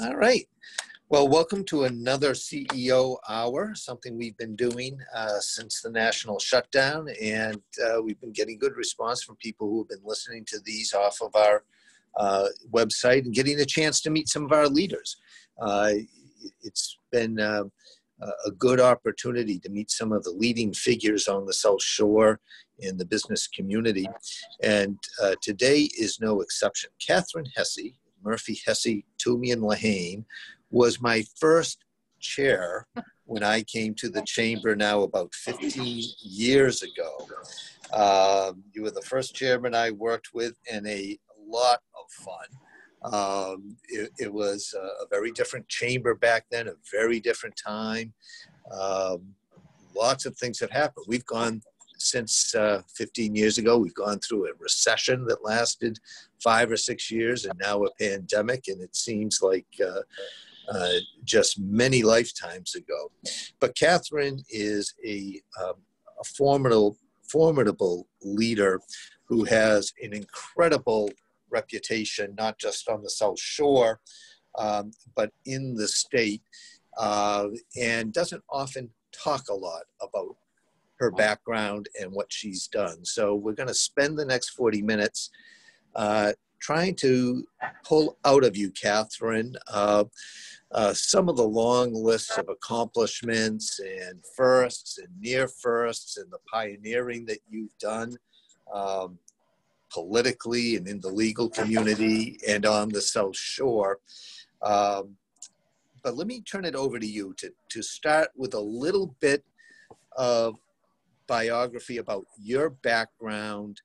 All right. Well, welcome to another CEO Hour, something we've been doing since the national shutdown, and we've been getting good response from people who have been listening to these off of our website and getting a chance to meet some of our leaders. It's been a good opportunity to meet some of the leading figures on the South Shore in the business community, and today is no exception. Katherine Hesse, Murphy, Hesse, Toomey, and Lehane, was my first chair when I came to the chamber now about 15 years ago. You were the first chairman I worked with, and a lot of fun. It was a very different chamber back then, a very different time. Lots of things have happened. We've gone since 15 years ago, we've gone through a recession that lasted 5 or 6 years, and now a pandemic, and it seems like just many lifetimes ago. But Katherine is a formidable leader who has an incredible reputation, not just on the South Shore, but in the state, and doesn't often talk a lot about her background and what she's done. So we're going to spend the next 40 minutes trying to pull out of you, Katherine, some of the long lists of accomplishments and firsts and near firsts and the pioneering that you've done politically and in the legal community and on the South Shore. But let me turn it over to you to start with a little bit of biography about your background,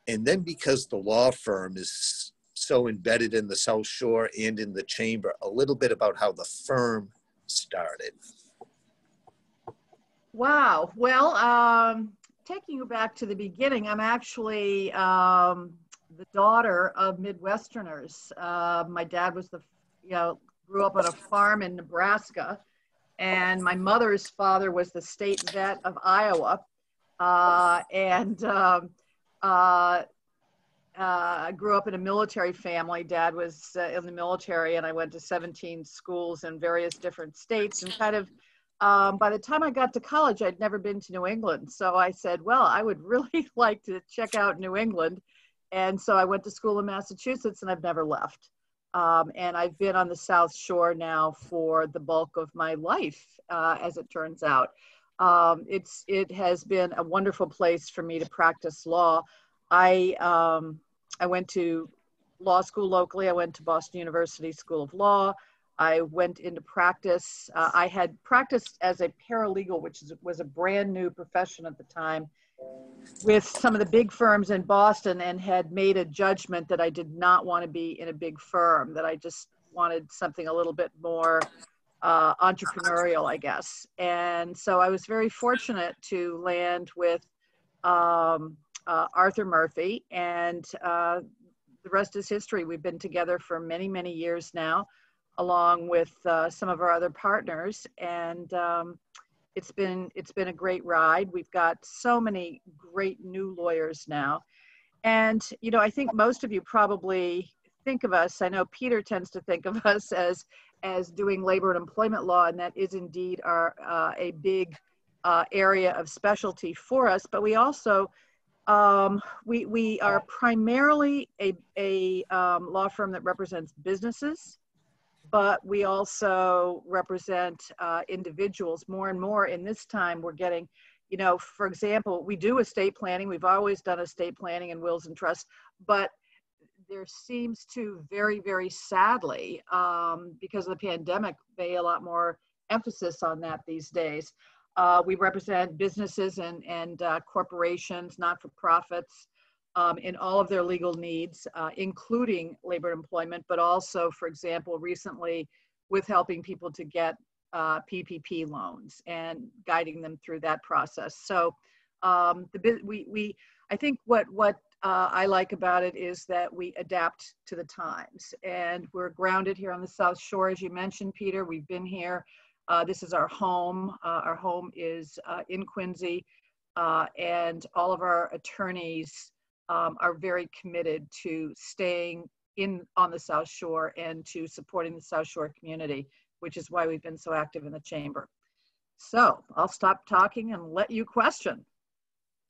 and then, because the law firm is so embedded in the South Shore and in the chamber, a little bit about how the firm started. Wow. Well, taking you back to the beginning, I'm actually the daughter of Midwesterners. My dad was grew up on a farm in Nebraska, and my mother's father was the state vet of Iowa. I grew up in a military family. Dad was in the military, and I went to 17 schools in various different states. And kind of by the time I got to college, I'd never been to New England. So I said, well, I would really like to check out New England. And so I went to school in Massachusetts, and I've never left. And I've been on the South Shore now for the bulk of my life, as it turns out. It has been a wonderful place for me to practice law. I went to law school locally. I went to Boston University School of Law. I went into practice. I had practiced as a paralegal, which was a brand new profession at the time, with some of the big firms in Boston, and had made a judgment that I did not want to be in a big firm, that I just wanted something a little bit more entrepreneurial, I guess. And so I was very fortunate to land with Arthur Murphy, and the rest is history. We've been together for many, many years now, along with some of our other partners, and it's been a great ride. We've got so many great new lawyers now. And, I think most of you probably think of us, I know Peter tends to think of us as doing labor and employment law, and that is indeed a big area of specialty for us. But we also, we are primarily a law firm that represents businesses, but we also represent individuals more and more. In this time, we're getting, for example, we do estate planning. We've always done estate planning and wills and trusts, but there seems to very, very sadly, because of the pandemic, be a lot more emphasis on that these days. We represent businesses and corporations, not-for-profits, in all of their legal needs, including labor and employment, but also, for example, recently with helping people to get PPP loans and guiding them through that process. So I think what I like about it is that we adapt to the times, and we're grounded here on the South Shore, as you mentioned, Peter. We've been here. This is our home. Our home is in Quincy, and all of our attorneys are very committed to staying on the South Shore and to supporting the South Shore community, which is why we've been so active in the chamber. So I'll stop talking and let you question.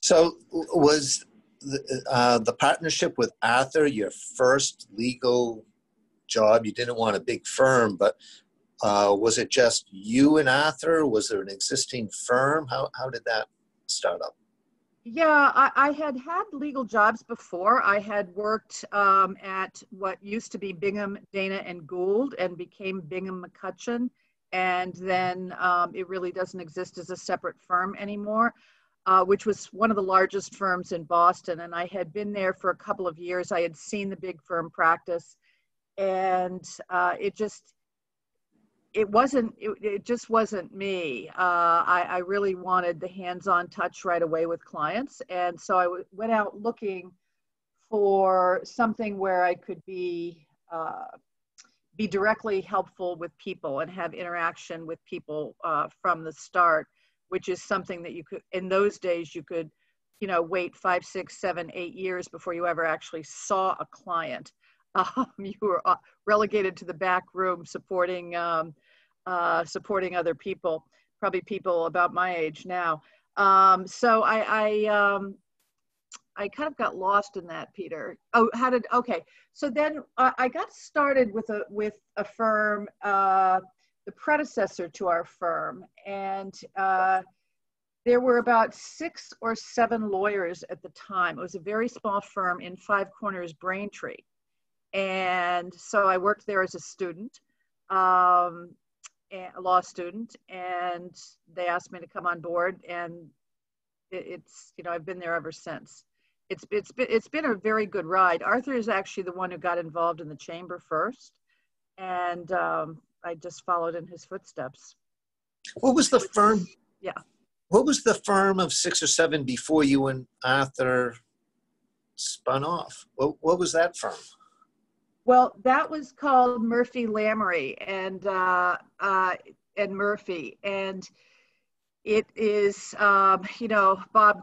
So was the partnership with Arthur your first legal job? You didn't want a big firm, but was it just you and Arthur? Was there an existing firm? How did that start up? Yeah, I had legal jobs before. I had worked at what used to be Bingham, Dana, and Gould and became Bingham McCutcheon. And then it really doesn't exist as a separate firm anymore, which was one of the largest firms in Boston. And I had been there for a couple of years. I had seen the big firm practice, and it just wasn't me. I really wanted the hands-on touch right away with clients. And so I went out looking for something where I could be directly helpful with people and have interaction with people from the start, which is something that you could, in those days, you could, wait 5, 6, 7, 8 years before you ever actually saw a client. You were relegated to the back room supporting other people, probably people about my age now. So I kind of got lost in that, Peter. Okay. So then I got started with a firm, the predecessor to our firm. And there were about 6 or 7 lawyers at the time. It was a very small firm in Five Corners, Braintree. And so I worked there as a student, a law student, and they asked me to come on board, and it's I've been there ever since. It's been a very good ride. Arthur is actually the one who got involved in the chamber first, and I just followed in his footsteps. What was the firm? Yeah. What was the firm of 6 or 7 before you and Arthur spun off? What was that firm? Well, that was called Murphy Lamoury and Murphy, and it is Bob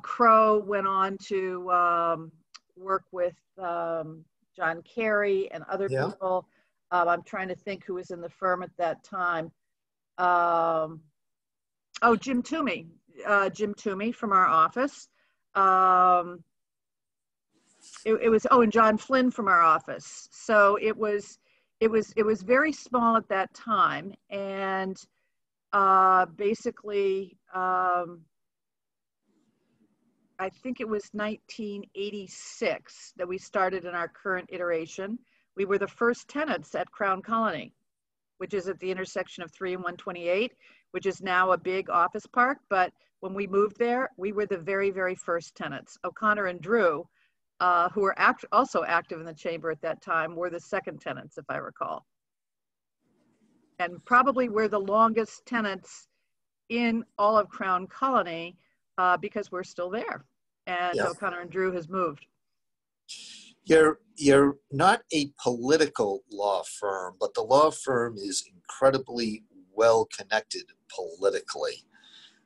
Crow went on to work with John Kerry and other people. I'm trying to think who was in the firm at that time. Jim Toomey from our office. It was and John Flynn from our office. So it was very small at that time, and basically I think it was 1986 that we started in our current iteration. We were the first tenants at Crown Colony, which is at the intersection of 3 and 128, which is now a big office park. But when we moved there, we were the very, very first tenants. O'Connor and Drew, who were also active in the chamber at that time, were the second tenants, if I recall. And probably we're the longest tenants in all of Crown Colony because we're still there. And O'Connor and Drew has moved. You're not a political law firm, but the law firm is incredibly well connected politically.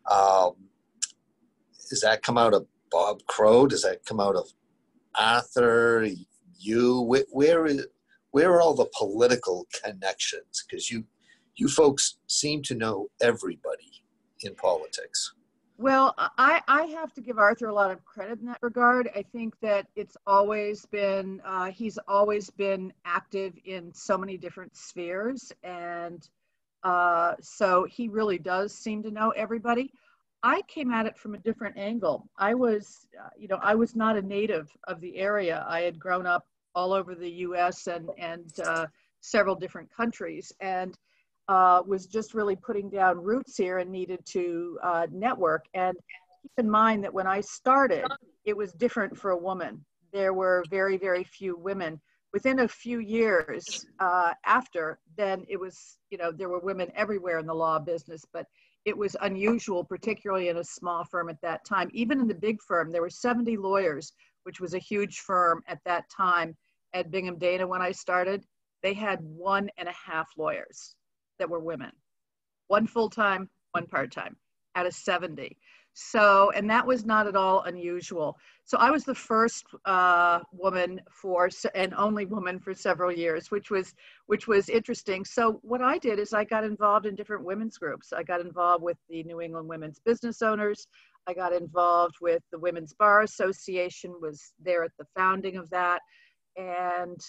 Does that come out of Bob Crow? Does that come out of Arthur? Where are all the political connections? Because you folks seem to know everybody in politics. Well, I have to give Arthur a lot of credit in that regard. I think that it's always been, he's always been active in so many different spheres. And so he really does seem to know everybody. I came at it from a different angle. I was not a native of the area. I had grown up all over the US and several different countries, and was just really putting down roots here and needed to network. And keep in mind that when I started, it was different for a woman. There were very, very few women. Within a few years after, then it was, there were women everywhere in the law business, but it was unusual, particularly in a small firm at that time. Even in the big firm, there were 70 lawyers, which was a huge firm at that time. At Bingham Dana, when I started, they had 1.5 lawyers that were women. 1 full-time, 1 part-time, out of 70. So, and that was not at all unusual. So I was the first woman and only woman for several years, which was interesting. So what I did is I got involved in different women's groups. I got involved with the New England Women's Business Owners. I got involved with the Women's Bar Association, was there at the founding of that. And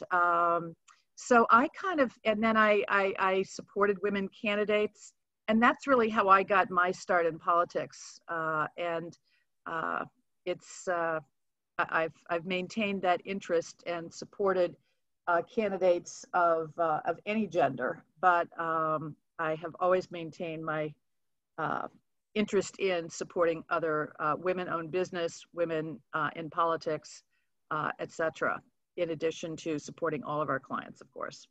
so I kind of, and then I supported women candidates. And that's really how I got my start in politics. I've maintained that interest and supported candidates of any gender, but I have always maintained my interest in supporting other women-owned business, women in politics, etc., in addition to supporting all of our clients, of course.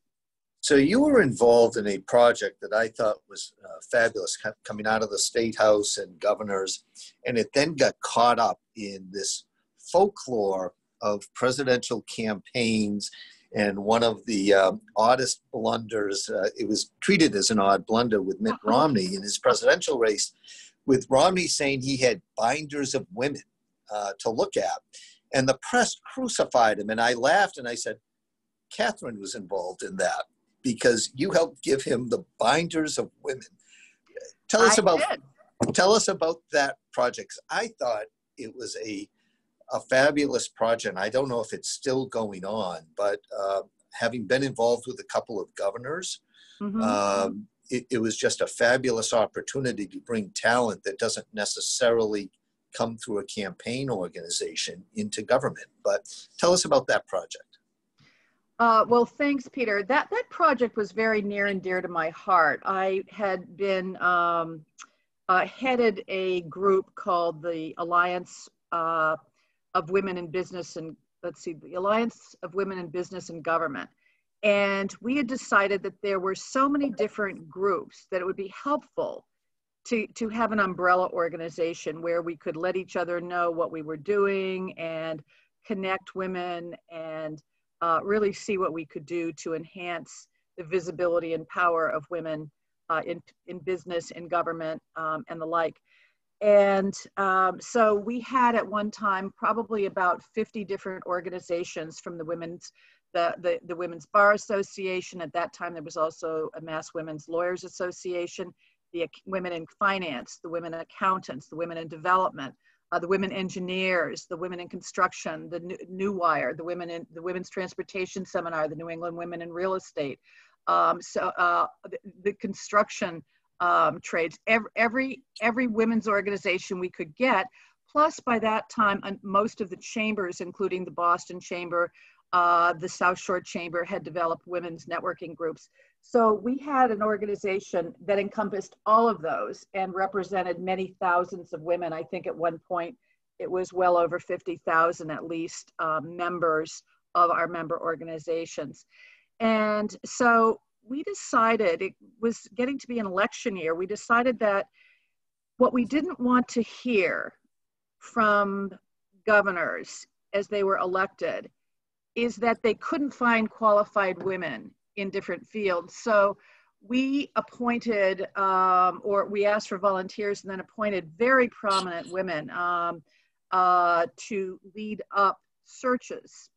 So you were involved in a project that I thought was fabulous, coming out of the State House and governors, and it then got caught up in this folklore of presidential campaigns. And one of the oddest blunders, it was treated as an odd blunder with Mitt Romney in his presidential race, with Romney saying he had binders of women to look at. And the press crucified him. And I laughed and I said, Katherine was involved in that, because you helped give him the binders of women. Tell us about that project. I thought it was a fabulous project. I don't know if it's still going on, but having been involved with a couple of governors, it was just a fabulous opportunity to bring talent that doesn't necessarily come through a campaign organization into government. But tell us about that project. Well, thanks, Peter. That project was very near and dear to my heart. I had been headed a group called the Alliance of Women in Business and the Alliance of Women in Business and Government. And we had decided that there were so many different groups that it would be helpful to have an umbrella organization where we could let each other know what we were doing and connect women and really see what we could do to enhance the visibility and power of women in business, in government, and the like. And so we had at one time probably about 50 different organizations, from the Women's Bar Association. At that time, there was also a Mass Women's Lawyers Association, the Women in Finance, the Women Accountants, the Women in Development, the Women Engineers, the Women in Construction, the New Wire, the Women's Transportation Seminar, the New England Women in Real Estate, the construction trades, every women's organization we could get. Plus, by that time, most of the chambers, including the Boston Chamber, the South Shore Chamber, had developed women's networking groups. So we had an organization that encompassed all of those and represented many thousands of women. I think at one point it was well over 50,000 at least members of our member organizations. And so we decided, it was getting to be an election year, we decided that what we didn't want to hear from governors as they were elected is that they couldn't find qualified women in different fields. So we appointed, or we asked for volunteers and then appointed very prominent women to lead up searches.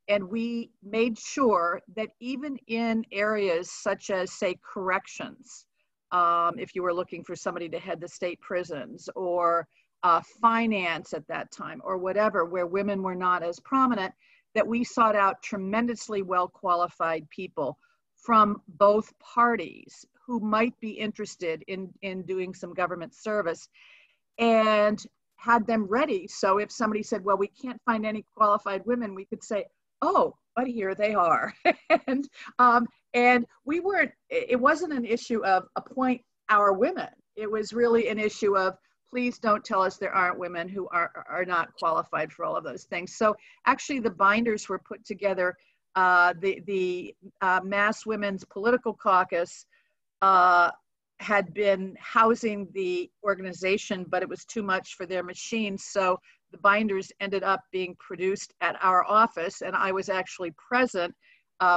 And we made sure that even in areas such as, say, corrections, if you were looking for somebody to head the state prisons, or finance at that time, or whatever, where women were not as prominent, that we sought out tremendously well-qualified people from both parties who might be interested in doing some government service, and had them ready. So if somebody said, well, we can't find any qualified women, we could say, oh, but here they are. And we weren't, it wasn't an issue of appoint our women. It was really an issue of, please don't tell us there aren't women who are not qualified for all of those things. So actually the binders were put together. The Mass Women's Political Caucus had been housing the organization, but it was too much for their machines. So the binders ended up being produced at our office, and I was actually present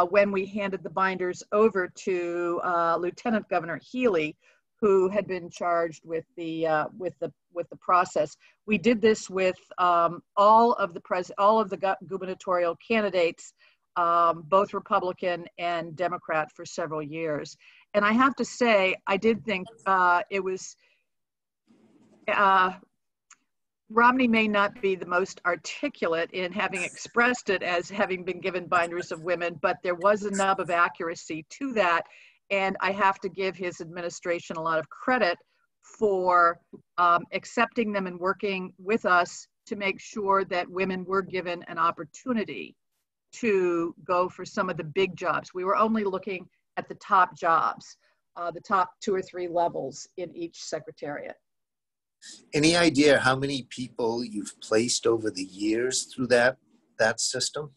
when we handed the binders over to Lieutenant Governor Healy, who had been charged with the process. We did this with all of the gubernatorial candidates, both Republican and Democrat, for several years. And I have to say, I did think it was. Romney may not be the most articulate in having expressed it as having been given binders of women, but there was a nub of accuracy to that. And I have to give his administration a lot of credit for accepting them and working with us to make sure that women were given an opportunity to go for some of the big jobs. We were only looking at the top jobs, the top 2 or 3 levels in each secretariat. Any idea how many people you've placed over the years through that system?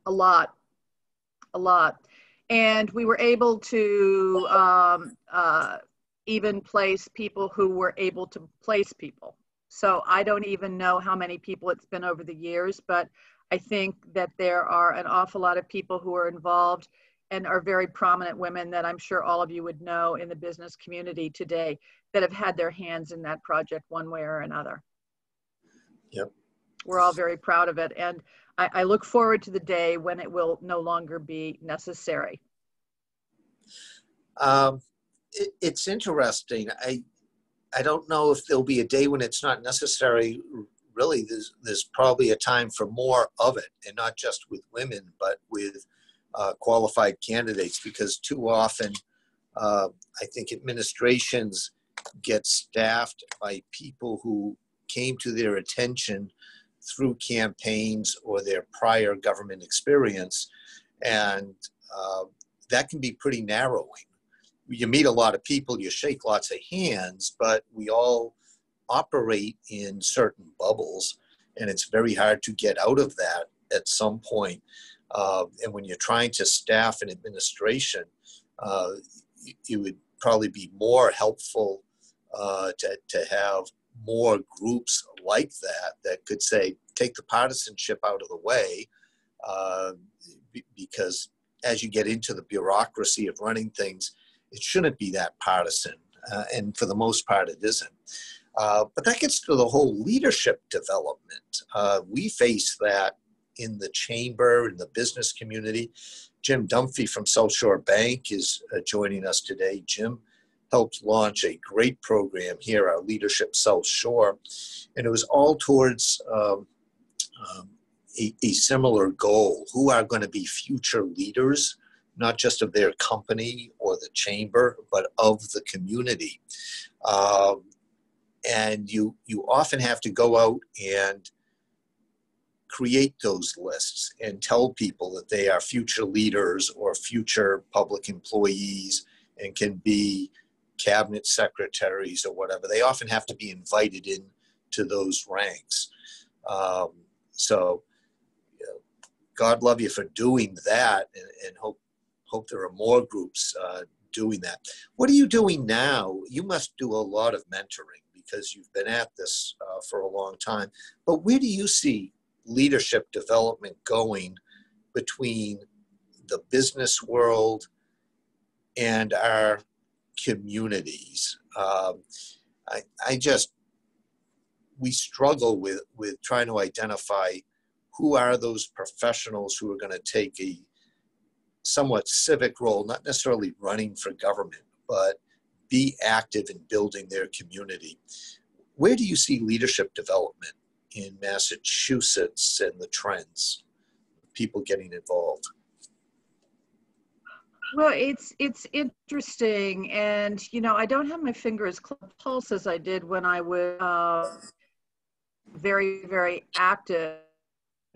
A lot. And we were able to even place people who were able to place people. So I don't even know how many people it's been over the years, but I think that there are an awful lot of people who are involved and are very prominent women that I'm sure all of you would know in the business community today that have had their hands in that project one way or another. Yep. We're all very proud of it. And I look forward to the day when it will no longer be necessary. It's interesting. I don't know if there'll be a day when it's not necessary. Really, there's probably a time for more of it, and not just with women, but with qualified candidates, because too often I think administrations get staffed by people who came to their attention through campaigns or their prior government experience, and that can be pretty narrowing. You meet a lot of people, you shake lots of hands, but we all operate in certain bubbles, and it's very hard to get out of that at some point. And when you're trying to staff an administration, it would probably be more helpful to have more groups like that could say, take the partisanship out of the way, because as you get into the bureaucracy of running things, it shouldn't be that partisan, and for the most part it isn't. But that gets to the whole leadership development. We face that in the chamber, in the business community. Jim Dunphy from South Shore Bank is joining us today. Jim helped launch a great program here, our Leadership South Shore, and it was all towards a similar goal. Who are going to be future leaders, not just of their company or the chamber, but of the community. And you often have to go out and create those lists and tell people that they are future leaders or future public employees and can be cabinet secretaries or whatever. They often have to be invited in to those ranks. So God love you for doing that, and hope there are more groups doing that. What are you doing now? You must do a lot of mentoring because you've been at this for a long time. But where do you see leadership development going between the business world and our communities? We struggle with trying to identify who are those professionals who are going to take a somewhat civic role, not necessarily running for government, but be active in building their community. Where do you see leadership development in Massachusetts and the trends, people getting involved? Well, it's interesting, and I don't have my finger as close to the pulse as I did when I was very, very active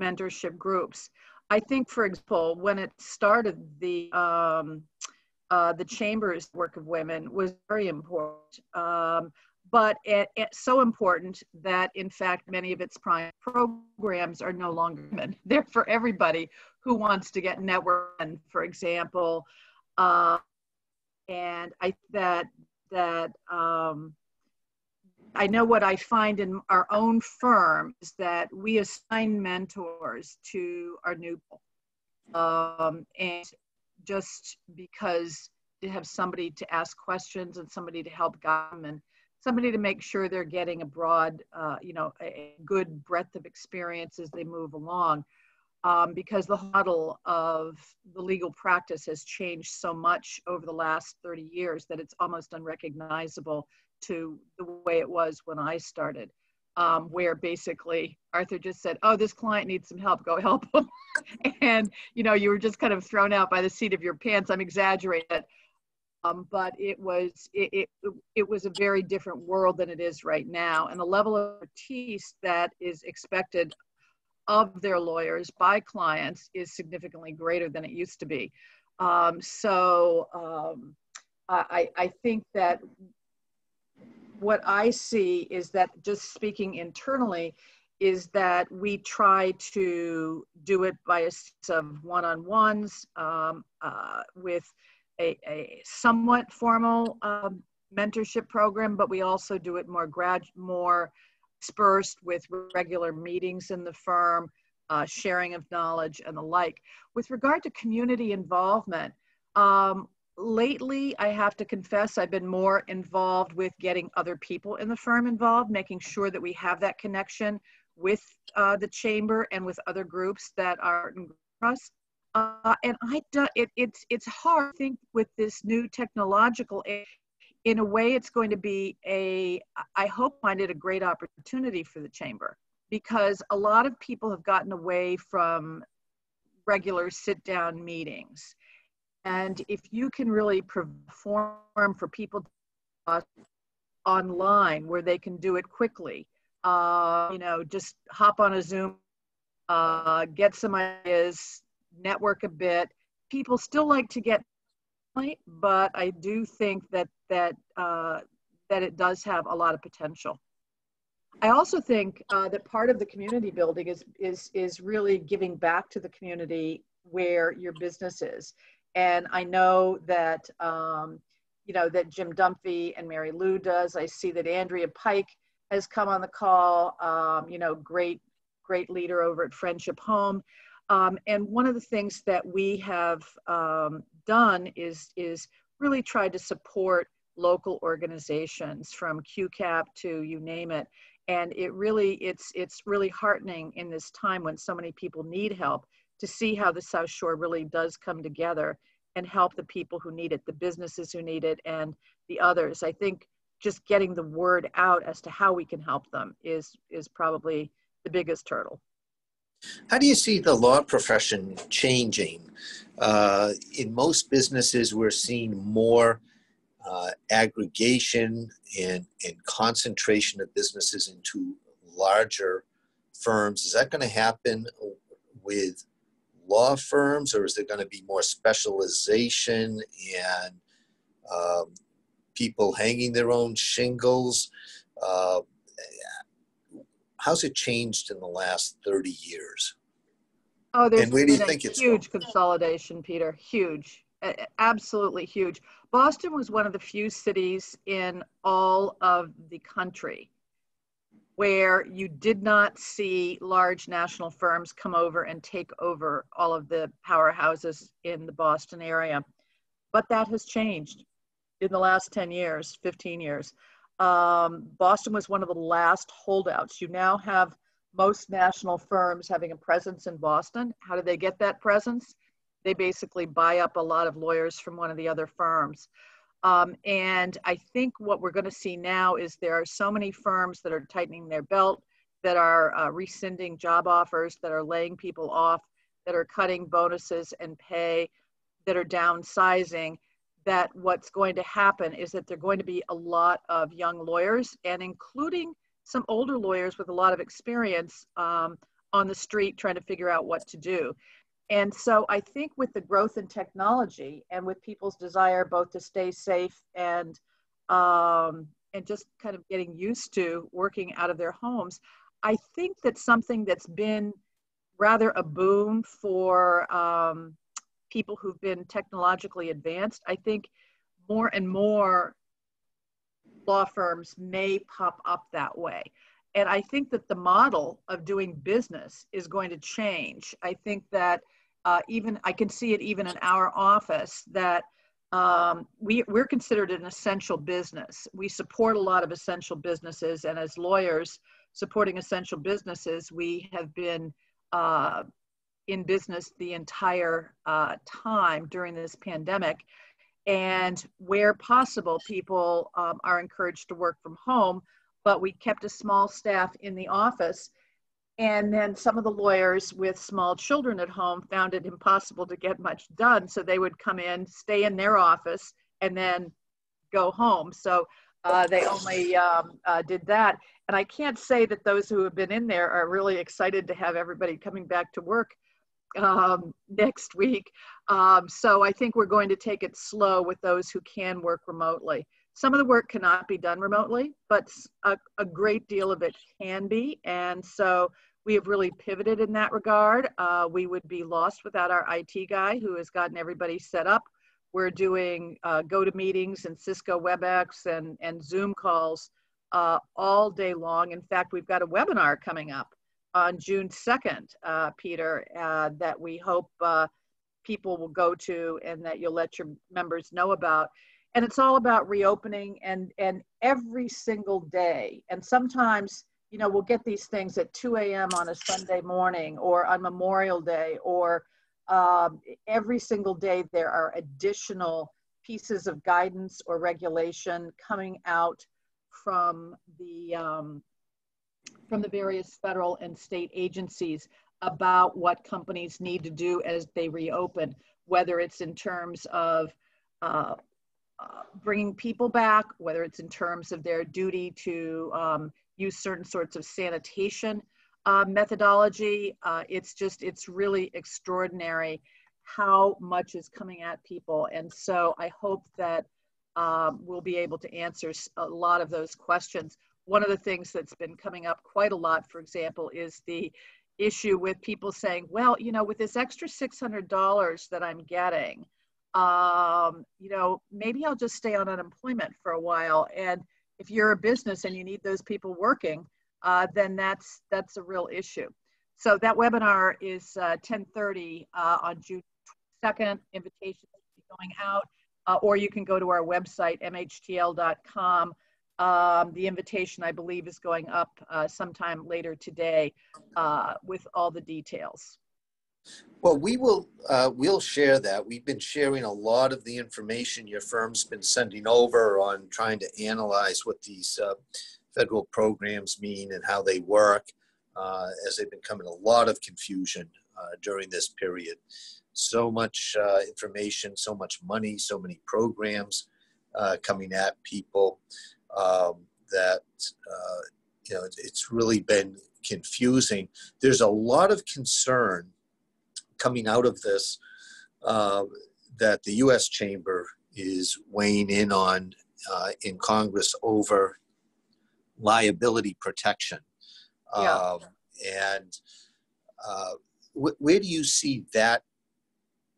mentorship groups. I think, for example, when it started, the chamber's work of women was very important, but it's so important that, in fact, many of its prime programs are no longer women. They're for everybody who wants to get networking, for example. And I I know what I find in our own firm is that we assign mentors to our new people. And just because to have somebody to ask questions and somebody to help guide them and somebody to make sure they're getting a broad, a good breadth of experience as they move along. Because the model of the legal practice has changed so much over the last 30 years that it's almost unrecognizable to the way it was when I started, where basically Arthur just said, oh, this client needs some help, go help them. And, you were just kind of thrown out by the seat of your pants. I'm exaggerating, but it was a very different world than it is right now. And the level of expertise that is expected of their lawyers by clients is significantly greater than it used to be. I think that what I see is that, just speaking internally, is that we try to do it by a series of one-on-ones with a somewhat formal mentorship program, but we also do it more dispersed with regular meetings in the firm, sharing of knowledge and the like. With regard to community involvement, lately, I have to confess, I've been more involved with getting other people in the firm involved, making sure that we have that connection with the chamber and with other groups that are in trust. And it's hard, I think, with this new technological age. In a way, it's going to be I hope, find it a great opportunity for the chamber, because a lot of people have gotten away from regular sit-down meetings. And if you can really perform for people online where they can do it quickly, just hop on a Zoom, get some ideas, network a bit. People still like to get, but I do think that it does have a lot of potential. I also think that part of the community building is really giving back to the community where your business is. And I know that that Jim Dunphy and Mary Lou does. I see that Andrea Pike has come on the call. Great leader over at Friendship Home. And one of the things that we have done is really tried to support local organizations, from QCAP to you name it. And it's really heartening in this time when so many people need help to see how the South Shore really does come together and help the people who need it, the businesses who need it, and the others. I think just getting the word out as to how we can help them is probably the biggest hurdle. How do you see the law profession changing? In most businesses, we're seeing more aggregation and concentration of businesses into larger firms. Is that going to happen with law firms, or is there going to be more specialization and people hanging their own shingles? How's it changed in the last 30 years? Oh, there's and where do you been think a it's huge going? consolidation, Peter. Huge, absolutely huge. Boston was one of the few cities in all of the country where you did not see large national firms come over and take over all of the powerhouses in the Boston area. But that has changed in the last 10 years, 15 years. Boston was one of the last holdouts. You now have most national firms having a presence in Boston. How do they get that presence? They basically buy up a lot of lawyers from one of the other firms. And I think what we're going to see now is there are so many firms that are tightening their belt, that are rescinding job offers, that are laying people off, that are cutting bonuses and pay, that are downsizing, that what's going to happen is that there are going to be a lot of young lawyers, and including some older lawyers with a lot of experience on the street trying to figure out what to do. And so I think with the growth in technology and with people's desire both to stay safe and just kind of getting used to working out of their homes, I think that something that's been rather a boon for people who've been technologically advanced, I think more and more law firms may pop up that way. And I think that the model of doing business is going to change. I think that I can see it even in our office, that we're considered an essential business. We support a lot of essential businesses, and as lawyers supporting essential businesses, we have been in business the entire time during this pandemic. And where possible, people are encouraged to work from home, but we kept a small staff in the office. And then some of the lawyers with small children at home found it impossible to get much done. So they would come in, stay in their office, and then go home. So they only did that. And I can't say that those who have been in there are really excited to have everybody coming back to work next week. So I think we're going to take it slow with those who can work remotely. Some of the work cannot be done remotely, but a great deal of it can be. And so we have really pivoted in that regard. We would be lost without our IT guy who has gotten everybody set up. We're doing GoToMeetings and Cisco WebEx and Zoom calls all day long. In fact, we've got a webinar coming up on June 2nd, Peter, that we hope people will go to and that you'll let your members know about. And it's all about reopening and every single day. And sometimes, you know, we'll get these things at 2 a.m. on a Sunday morning or on Memorial Day, or every single day there are additional pieces of guidance or regulation coming out from the various federal and state agencies about what companies need to do as they reopen, whether it's in terms of bringing people back, whether it's in terms of their duty to use certain sorts of sanitation methodology. It's really extraordinary how much is coming at people. And so I hope that we'll be able to answer a lot of those questions. One of the things that's been coming up quite a lot, for example, is the issue with people saying, well, you know, with this extra $600 that I'm getting, you know, maybe I'll just stay on unemployment for a while. And if you're a business and you need those people working, then that's a real issue. So that webinar is 10:30 on June 2nd. Invitations will be going out, or you can go to our website, mhtl.com. The invitation, I believe, is going up sometime later today with all the details. Well, we'll share that. We've been sharing a lot of the information your firm's been sending over on trying to analyze what these federal programs mean and how they work, as they've been coming a lot of confusion during this period. So much information, so much money, so many programs coming at people that you know, it's really been confusing. There's a lot of concern coming out of this that the U.S. Chamber is weighing in on in Congress over liability protection. Yeah. And where do you see that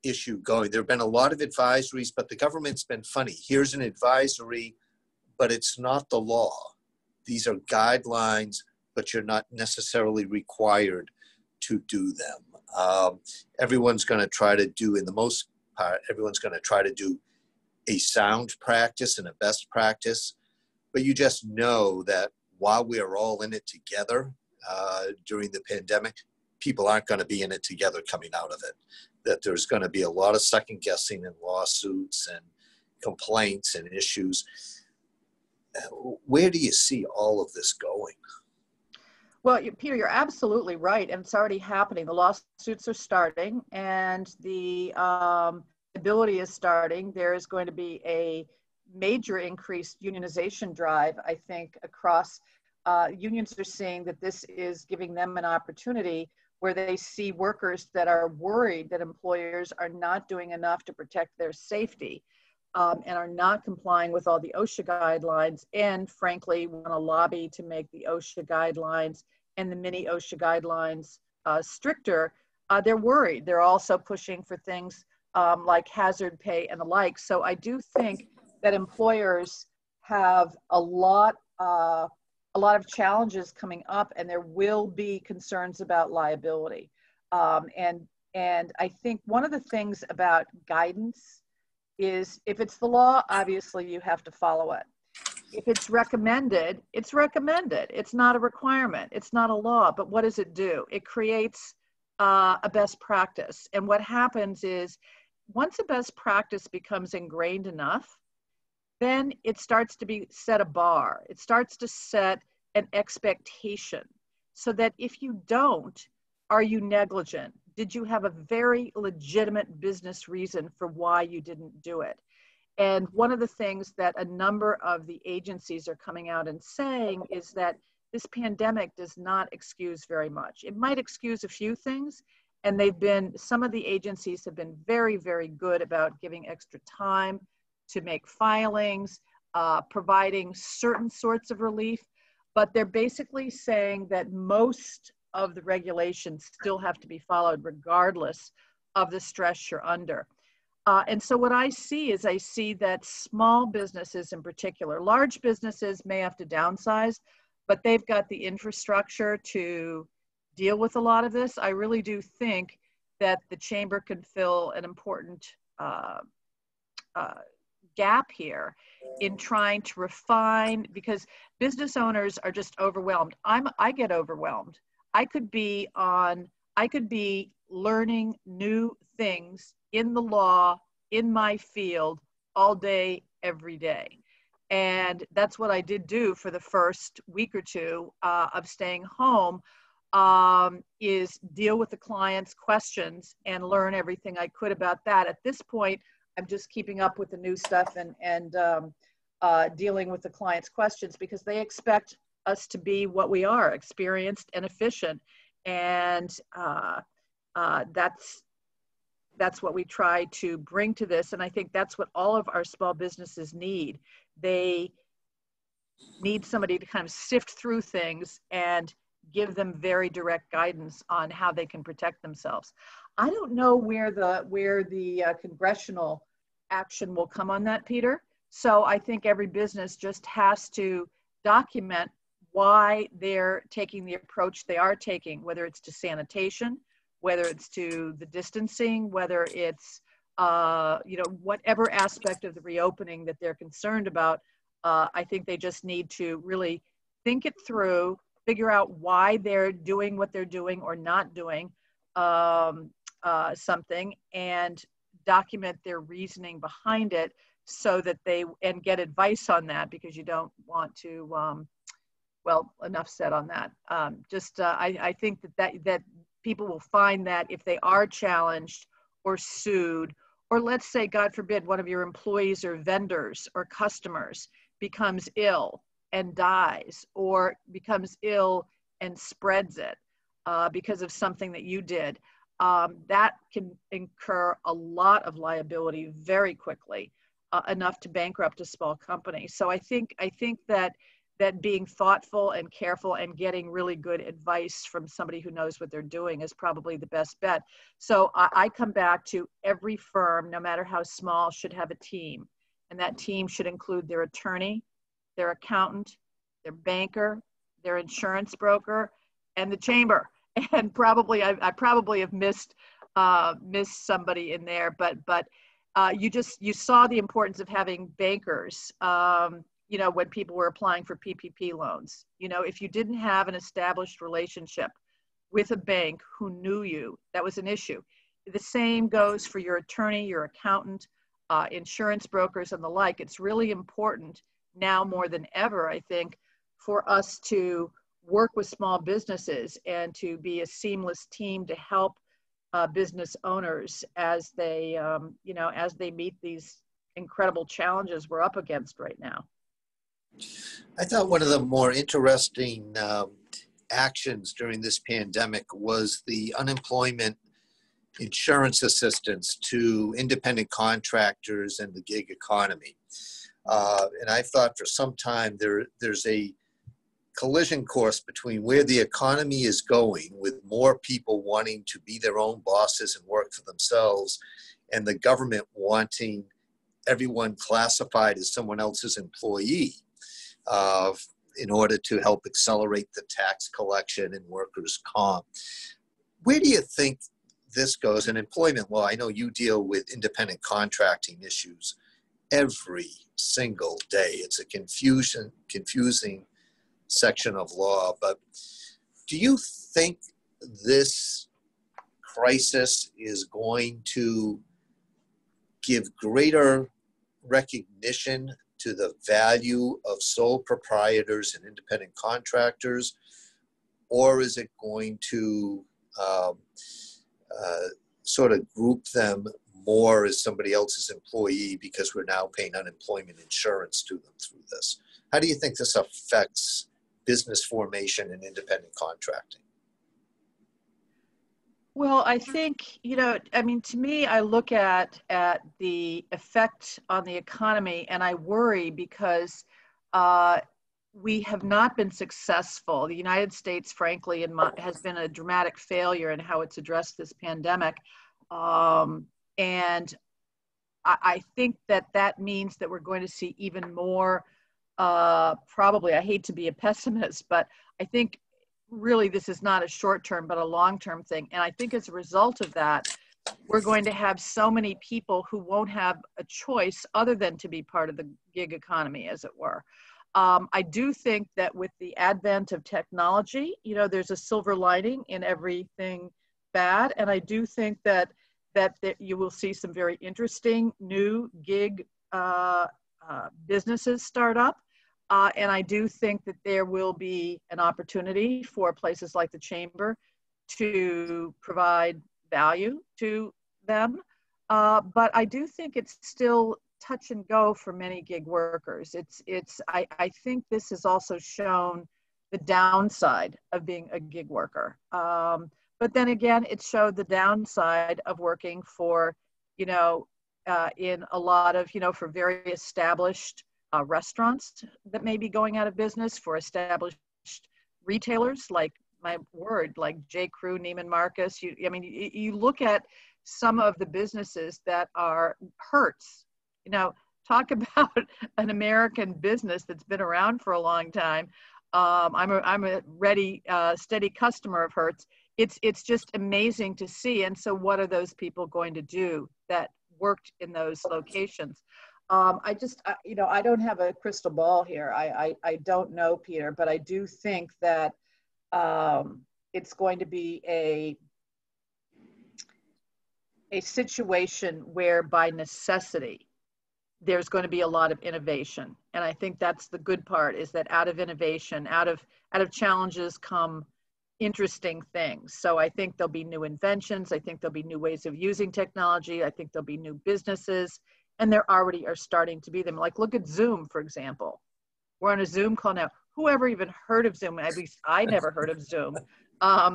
issue going? There have been a lot of advisories, but the government's been funny. Here's an advisory, but it's not the law. These are guidelines, but you're not necessarily required to do them. Everyone's going to try to do, in the most part, everyone's going to try to do a sound practice and a best practice, but you just know that while we are all in it together during the pandemic, people aren't going to be in it together coming out of it. That there's going to be a lot of second guessing and lawsuits and complaints and issues. Where do you see all of this going? Well, Peter, you're absolutely right. And it's already happening. The lawsuits are starting and the ability is starting. There is going to be a major increased unionization drive, I think, across unions are seeing that this is giving them an opportunity where they see workers that are worried that employers are not doing enough to protect their safety and are not complying with all the OSHA guidelines, and frankly want to lobby to make the OSHA guidelines and the mini OSHA guidelines stricter. They're worried. They're also pushing for things like hazard pay and the like. So I do think that employers have a lot of challenges coming up, and there will be concerns about liability. And I think one of the things about guidance is if it's the law, obviously you have to follow it. If it's recommended, it's recommended. It's not a requirement. It's not a law. But what does it do? It creates a best practice. And what happens is once a best practice becomes ingrained enough, then it starts to be set a bar. It starts to set an expectation so that if you don't, are you negligent? Did you have a very legitimate business reason for why you didn't do it? And one of the things that a number of the agencies are coming out and saying is that this pandemic does not excuse very much. It might excuse a few things, and some of the agencies have been very, very good about giving extra time to make filings, providing certain sorts of relief, but they're basically saying that most of the regulations still have to be followed regardless of the stress you're under. And so what I see that small businesses in particular, large businesses may have to downsize, but they've got the infrastructure to deal with a lot of this. I really do think that the chamber can fill an important gap here in trying to refine, because business owners are just overwhelmed. I get overwhelmed. I could be learning new things in the law, in my field, all day, every day. And that's what I did do for the first week or two of staying home, is deal with the client's questions and learn everything I could about that. At this point, I'm just keeping up with the new stuff and dealing with the client's questions because they expect us to be what we are, experienced and efficient. And that's what we try to bring to this. And I think that's what all of our small businesses need. They need somebody to kind of sift through things and give them very direct guidance on how they can protect themselves. I don't know where the congressional action will come on that, Peter. So I think every business just has to document why they're taking the approach they are taking, whether it's to sanitation, whether it's to the distancing, whether it's whatever aspect of the reopening that they're concerned about. I think they just need to really think it through, figure out why they're doing what they're doing or not doing something, and document their reasoning behind it so that and get advice on that, because you don't want to, well, enough said on that. I think that people will find that if they are challenged or sued, or let's say, God forbid, one of your employees or vendors or customers becomes ill and dies, or becomes ill and spreads it because of something that you did, that can incur a lot of liability very quickly, enough to bankrupt a small company. So I think that being thoughtful and careful and getting really good advice from somebody who knows what they're doing is probably the best bet. So I come back to every firm, no matter how small, should have a team. And that team should include their attorney, their accountant, their banker, their insurance broker, and the chamber. And probably I probably have missed somebody in there, but you saw the importance of having bankers. When people were applying for PPP loans, if you didn't have an established relationship with a bank who knew you, that was an issue. The same goes for your attorney, your accountant, insurance brokers, and the like. It's really important now more than ever, I think, for us to work with small businesses and to be a seamless team to help business owners as they meet these incredible challenges we're up against right now. I thought one of the more interesting actions during this pandemic was the unemployment insurance assistance to independent contractors and the gig economy. And I thought for some time there's a collision course between where the economy is going, with more people wanting to be their own bosses and work for themselves, and the government wanting everyone classified as someone else's employee in order to help accelerate the tax collection and workers' comp. Where do you think this goes, in employment law, I know you deal with independent contracting issues every single day. It's a confusing section of law, but do you think this crisis is going to give greater recognition to the value of sole proprietors and independent contractors, or is it going to sort of group them more as somebody else's employee because we're now paying unemployment insurance to them through this? How do you think this affects business formation and independent contracting? Well, I think, I mean, to me, I look at the effect on the economy and I worry because we have not been successful. The United States, frankly, has been a dramatic failure in how it's addressed this pandemic. And I think that means that we're going to see even more, probably, I hate to be a pessimist, but I think really this is not a short-term, but a long-term thing. And I think as a result of that, we're going to have so many people who won't have a choice other than to be part of the gig economy, as it were. I do think that with the advent of technology, there's a silver lining in everything bad. And I do think that you will see some very interesting new gig businesses start up. And I do think that there will be an opportunity for places like the Chamber to provide value to them. But I do think it's still touch and go for many gig workers. I think this has also shown the downside of being a gig worker. But then again, it showed the downside of working for, in a lot of, for very established restaurants that may be going out of business, for established retailers like J. Crew, Neiman Marcus. You look at some of the businesses that are Hertz. Talk about an American business that's been around for a long time. I'm a ready, steady customer of Hertz. It's just amazing to see. And so, what are those people going to do that worked in those locations? I don't have a crystal ball here. I don't know, Peter, but I do think that it's going to be a situation where by necessity, there's going to be a lot of innovation. And I think that's the good part, is that out of innovation, out of challenges come interesting things. So I think there'll be new inventions. I think there'll be new ways of using technology. I think there'll be new businesses. And there already are starting to be them. Like, look at Zoom, for example. We're on a Zoom call now. Whoever even heard of Zoom? At least I never heard of Zoom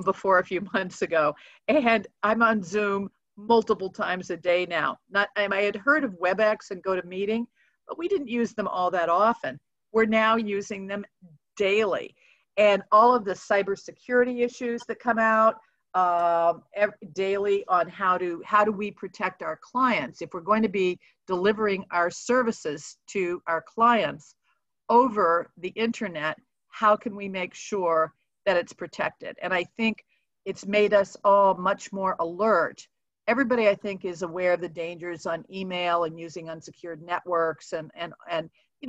before a few months ago. And I'm on Zoom multiple times a day now. I had heard of WebEx and GoToMeeting, but we didn't use them all that often. We're now using them daily. And all of the cybersecurity issues that come out daily on how do we protect our clients. If we're going to be delivering our services to our clients over the internet, how can we make sure that it's protected? And I think it's made us all much more alert. Everybody, I think, is aware of the dangers on email and using unsecured networks and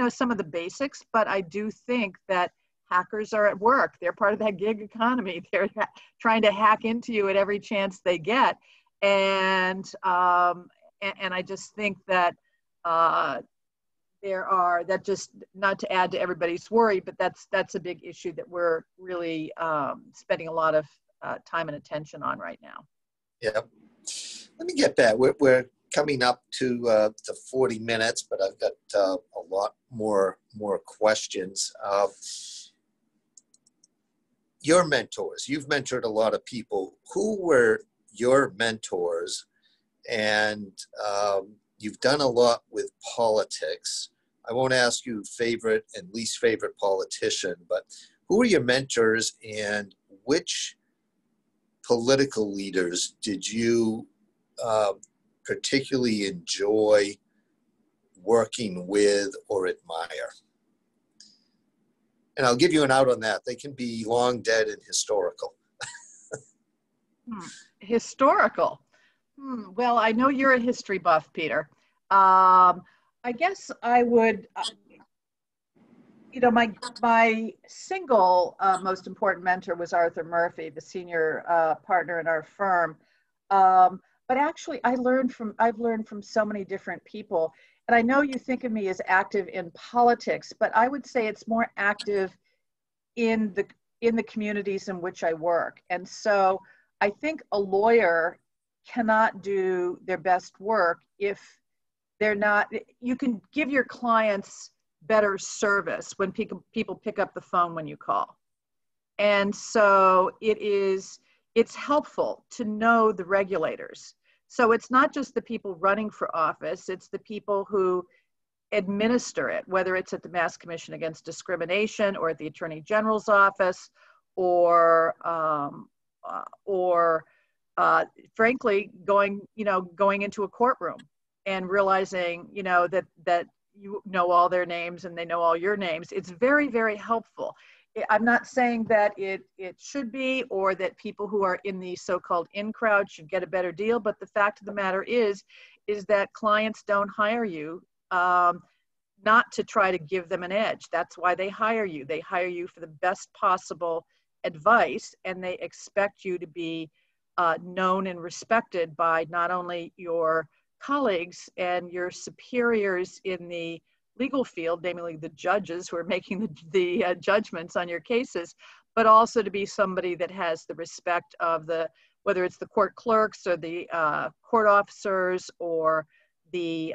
some of the basics, but I do think that hackers are at work. They're part of that gig economy. They're trying to hack into you at every chance they get. And I just think that that just, not to add to everybody's worry, but that's a big issue that we're really spending a lot of time and attention on right now. Yeah. Let me get back. We're coming up to the 40 minutes, but I've got a lot more questions. Your mentors, you've mentored a lot of people. Who were your mentors? And you've done a lot with politics. I won't ask you favorite and least favorite politician, but who were your mentors, and which political leaders did you particularly enjoy working with or admire? And I'll give you an out on that. They can be long dead and historical. Historical. Well, I know you're a history buff, Peter. I guess I would, my single most important mentor was Arthur Murphy, the senior partner in our firm. But actually, I've learned from so many different people. And I know you think of me as active in politics, but I would say it's more active in the communities in which I work. And so I think a lawyer cannot do their best work if they're not, you can give your clients better service when people pick up the phone when you call. And so it's helpful to know the regulators. So it's not just the people running for office, it's the people who administer it, whether it's at the Mass Commission Against Discrimination or at the Attorney General's office, or frankly, going into a courtroom and realizing, that you know all their names and they know all your names. It's very, very helpful. I'm not saying that it should be, or that people who are in the so-called in crowd should get a better deal, but the fact of the matter is that clients don't hire you not to try to give them an edge. That's why they hire you. They hire you for the best possible advice, and they expect you to be known and respected by not only your colleagues and your superiors in the legal field, namely the judges who are making the judgments on your cases, but also to be somebody that has the respect of whether it's the court clerks or the court officers or the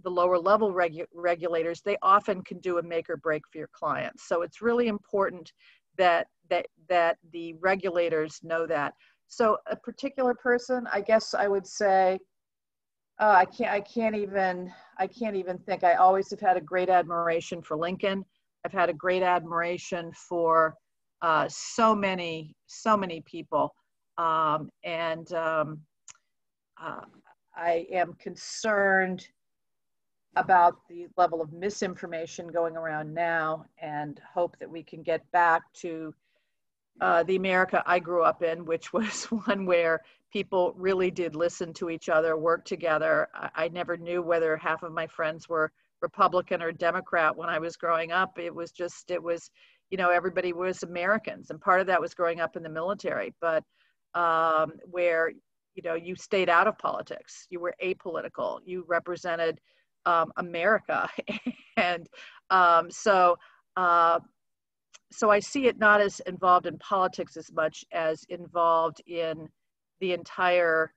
lower level regulators. They often can do a make or break for your clients. So it's really important that the regulators know that. So a particular person, I guess I would say, I can't even think. I always have had a great admiration for Lincoln. I've had a great admiration for so many people, and I am concerned about the level of misinformation going around now, and hope that we can get back to the America I grew up in, which was one where people really did listen to each other, work together. I never knew whether half of my friends were Republican or Democrat when I was growing up. It was, everybody was Americans. And part of that was growing up in the military, but where, you stayed out of politics. You were apolitical. You represented America. And so I see it not as involved in politics as much as involved in the entire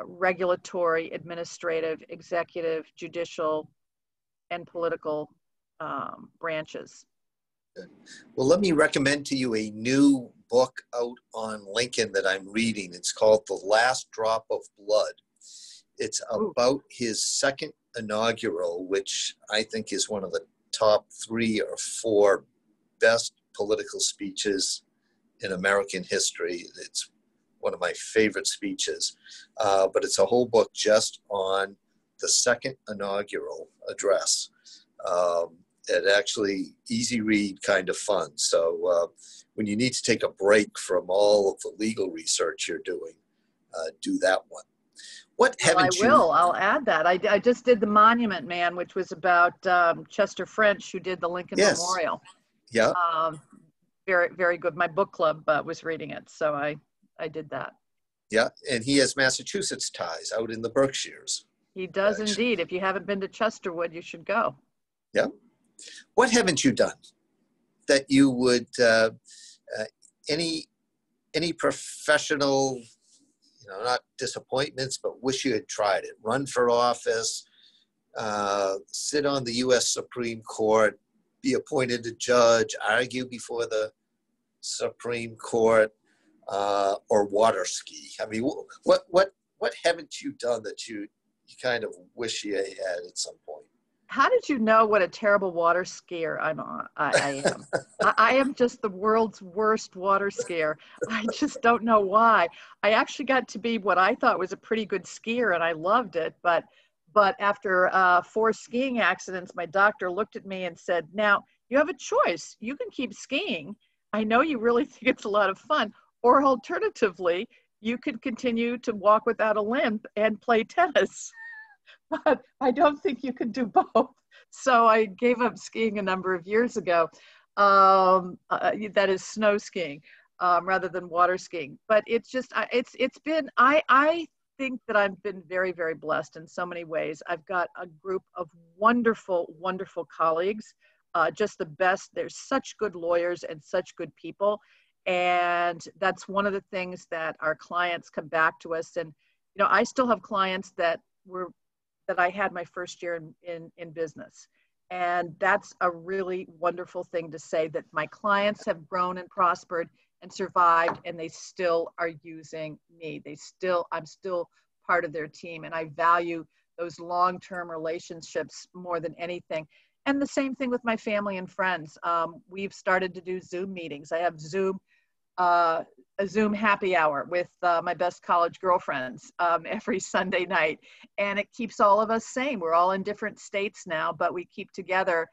regulatory, administrative, executive, judicial, and political branches. Good. Well, let me recommend to you a new book out on Lincoln that I'm reading. It's called The Last Drop of Blood. It's about his second inaugural, which I think is one of the top 3 or 4 best political speeches in American history. It's one of my favorite speeches, but it's a whole book just on the second inaugural address. And actually easy read, kind of fun. So when you need to take a break from all of the legal research you're doing, do that one. I'll add that. I just did The Monument Man, which was about Chester French, who did the Lincoln Memorial. Yeah. Very, very good. My book club was reading it, so I did that. Yeah, and he has Massachusetts ties out in the Berkshires. He does indeed. If you haven't been to Chesterwood, you should go. Yeah. What haven't you done that you would, any professional, not disappointments, but wish you had tried it? Run for office, sit on the U.S. Supreme Court, be appointed a judge, argue before the Supreme Court, or water ski. I mean, what haven't you done that you kind of wish you had at some point? How did you know what a terrible water skier I am? I am just the world's worst water skier. I just don't know why. I actually got to be what I thought was a pretty good skier, and I loved it. But after 4 skiing accidents, my doctor looked at me and said, "Now you have a choice. You can keep skiing. I know you really think it's a lot of fun. Or alternatively, you could continue to walk without a limp and play tennis. But I don't think you can do both. So I gave up skiing a number of years ago. That is snow skiing rather than water skiing. But it's just, it's been, I think that I've been very, very blessed in so many ways. I've got a group of wonderful, wonderful colleagues, just the best. There's such good lawyers and such good people. And that's one of the things that our clients come back to us. And, you know, I still have clients that I had my first year in business. And that's a really wonderful thing to say, that my clients have grown and prospered and survived, and they still are using me. I'm still part of their team. And I value those long-term relationships more than anything. And the same thing with my family and friends. We've started to do Zoom meetings. I have a Zoom happy hour with my best college girlfriends every Sunday night. And it keeps all of us sane. We're all in different states now, but we keep together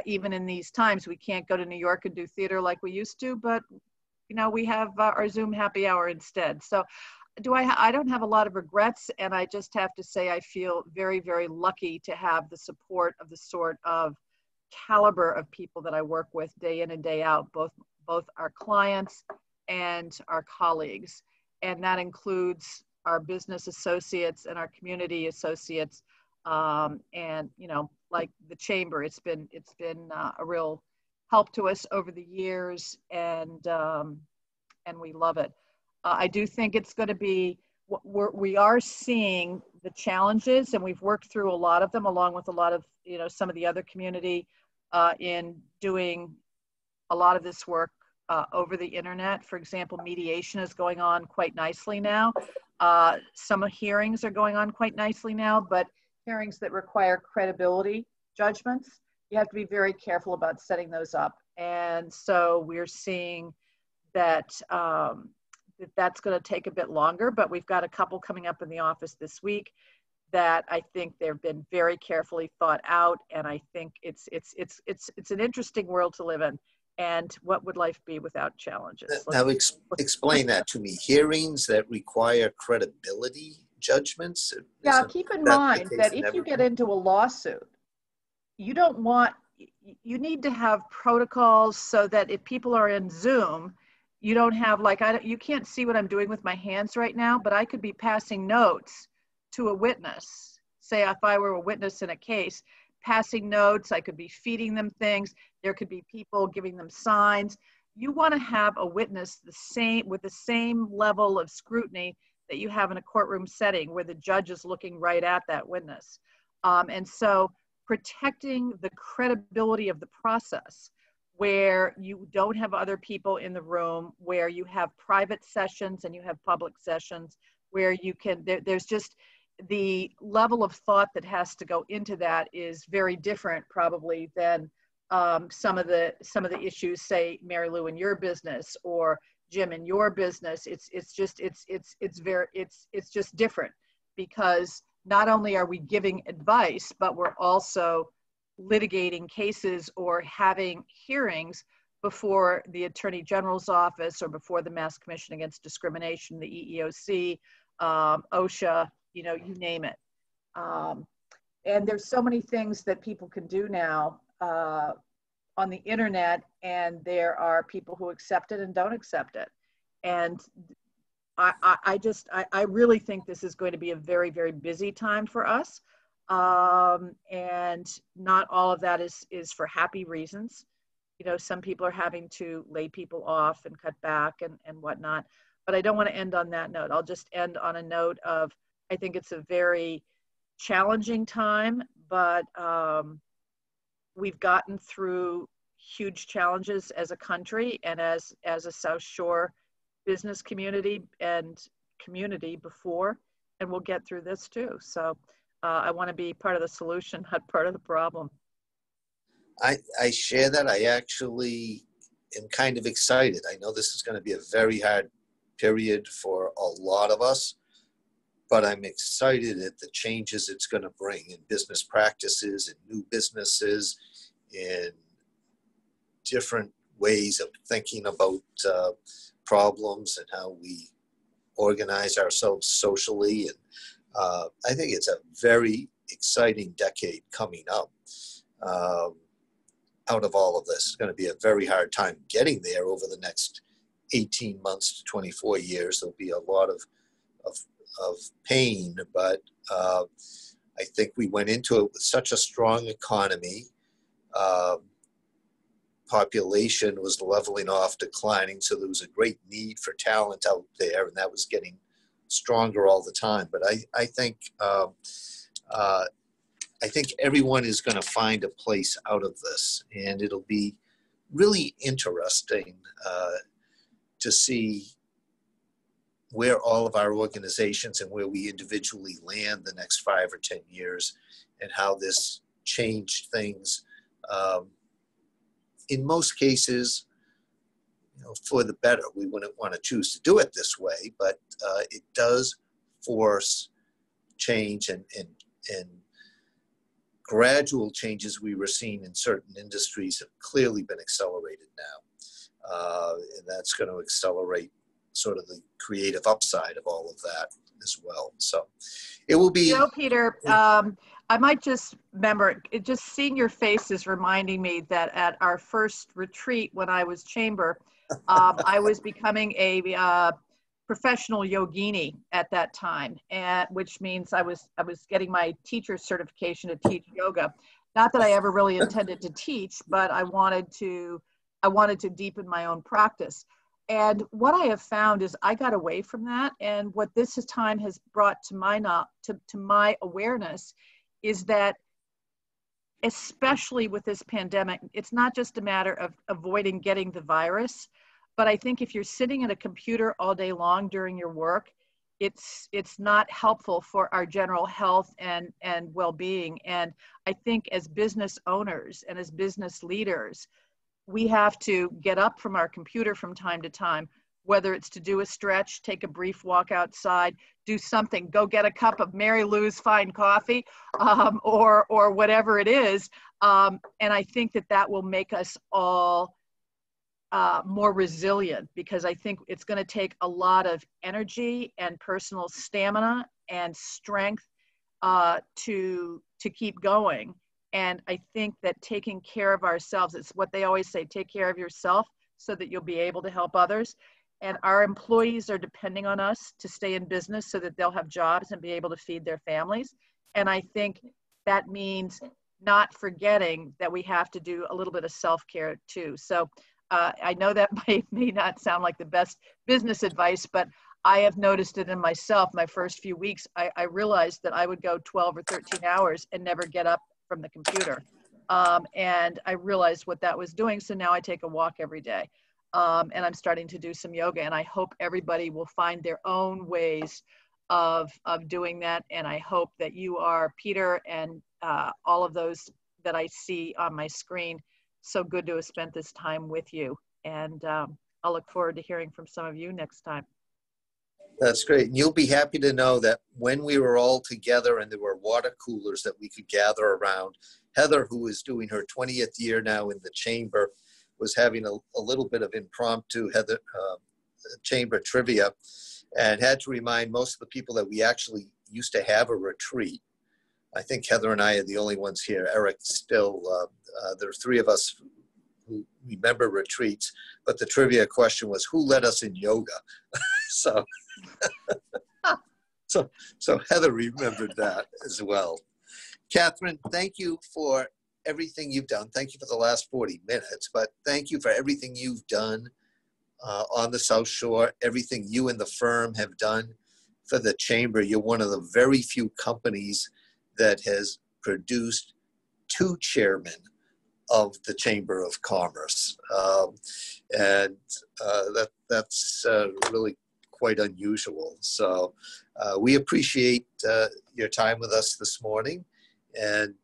even in these times. We can't go to New York and do theater like we used to, but you know, we have our Zoom happy hour instead. So I don't have a lot of regrets. And I just have to say, I feel very, very lucky to have the support of the sort of caliber of people that I work with day in and day out, both our clients and our colleagues. And that includes our business associates and our community associates. And, you know, like the chamber, it's been a real help to us over the years, and we love it. I do think it's going to be, we are seeing the challenges, and we've worked through a lot of them, along with a lot of, you know, some of the other community in doing a lot of this work over the internet. For example, mediation is going on quite nicely now. Some hearings are going on quite nicely now, but hearings that require credibility judgments, you have to be very careful about setting those up. And so we're seeing that that's going to take a bit longer, but we've got a couple coming up in the office this week that I think they've been very carefully thought out. And I think it's an interesting world to live in. And what would life be without challenges? Now explain that to me. Hearings that require credibility judgments? Yeah, keep in mind that if you get into a lawsuit, you need to have protocols so that if people are in Zoom, you don't have you can't see what I'm doing with my hands right now, but I could be passing notes to a witness. Say if I were a witness in a case, passing notes, I could be feeding them things. There could be people giving them signs. You want to have a witness with the same level of scrutiny that you have in a courtroom setting where the judge is looking right at that witness. And so protecting the credibility of the process, where you don't have other people in the room, where you have private sessions and you have public sessions, where you can, there's just the level of thought that has to go into that is very different probably than some of the issues, say, Mary Lou, in your business, or Jim in your business. It's just different, because not only are we giving advice, but we're also litigating cases or having hearings before the Attorney General's office or before the Mass Commission Against Discrimination, the EEOC, OSHA, you know, you name it. And there's so many things that people can do now on the internet, and there are people who accept it and don't accept it. And I really think this is going to be a very, very busy time for us. And not all of that is for happy reasons. You know, some people are having to lay people off and cut back and whatnot. But I don't want to end on that note. I'll just end on a note of, I think it's a very challenging time, but we've gotten through huge challenges as a country and as a South Shore business community and community before, and we'll get through this too. So I want to be part of the solution, not part of the problem. I share that. I actually am kind of excited. I know this is going to be a very hard period for a lot of us, but I'm excited at the changes it's going to bring in business practices and new businesses, in different ways of thinking about problems and how we organize ourselves socially. And I think it's a very exciting decade coming up. Out of all of this, it's going to be a very hard time getting there over the next 18 months to 24 years. There'll be a lot of pain, but I think we went into it with such a strong economy. Population was leveling off, declining, so there was a great need for talent out there, and that was getting stronger all the time. But I think everyone is going to find a place out of this, and it'll be really interesting to see where all of our organizations and where we individually land the next 5 or 10 years, and how this changed things. In most cases, for the better. We wouldn't want to choose to do it this way, but it does force change, and gradual changes we were seeing in certain industries have clearly been accelerated now. And that's going to accelerate sort of the creative upside of all of that as well. So it will be. Peter, I might just remember, just seeing your face is reminding me that at our first retreat when I was chamber, I was becoming a professional yogini at that time, and which means I was getting my teacher's certification to teach yoga. Not that I ever really intended to teach, but I wanted to deepen my own practice. And what I have found is I got away from that, and what this time has brought to my awareness is that, especially with this pandemic, it's not just a matter of avoiding getting the virus, but I think if you're sitting at a computer all day long during your work, it's not helpful for our general health and well-being. And I think as business owners and as business leaders, we have to get up from our computer from time to time, whether it's to do a stretch, take a brief walk outside, do something, go get a cup of Mary Lou's fine coffee, or whatever it is. And I think that will make us all more resilient, because I think it's going to take a lot of energy and personal stamina and strength to keep going. And I think that taking care of ourselves, it's what they always say, take care of yourself so that you'll be able to help others. And our employees are depending on us to stay in business so that they'll have jobs and be able to feed their families. And I think that means not forgetting that we have to do a little bit of self-care too. So I know that may not sound like the best business advice, but I have noticed it in myself. My first few weeks, I realized that I would go 12 or 13 hours and never get up from the computer. And I realized what that was doing. So now I take a walk every day. And I'm starting to do some yoga, and I hope everybody will find their own ways of doing that. And I hope that you are, Peter, and all of those that I see on my screen. So good to have spent this time with you. And I'll look forward to hearing from some of you next time. That's great. And you'll be happy to know that when we were all together and there were water coolers that we could gather around, Heather, who is doing her 20th year now in the chamber, was having a little bit of impromptu chamber trivia, and had to remind most of the people that we actually used to have a retreat. I think Heather and I are the only ones here. Eric still, there are 3 of us who remember retreats, but the trivia question was, who led us in yoga? So Heather remembered that as well. Katherine, thank you for everything you've done. Thank you for the last 40 minutes, but thank you for everything you've done on the South Shore, everything you and the firm have done for the chamber. You're one of the very few companies that has produced 2 chairmen of the Chamber of Commerce. That's really quite unusual. So we appreciate your time with us this morning, and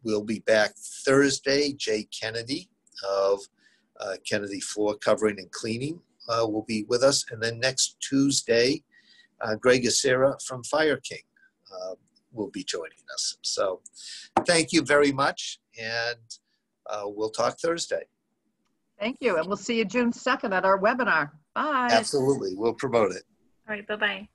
we'll be back Thursday. Jay Kennedy of Kennedy Floor Covering and Cleaning will be with us. And then next Tuesday, Greg Acera from Fire King will be joining us. So thank you very much, and we'll talk Thursday. Thank you, and we'll see you June 2nd at our webinar. Bye. Absolutely. We'll promote it. All right. Bye-bye.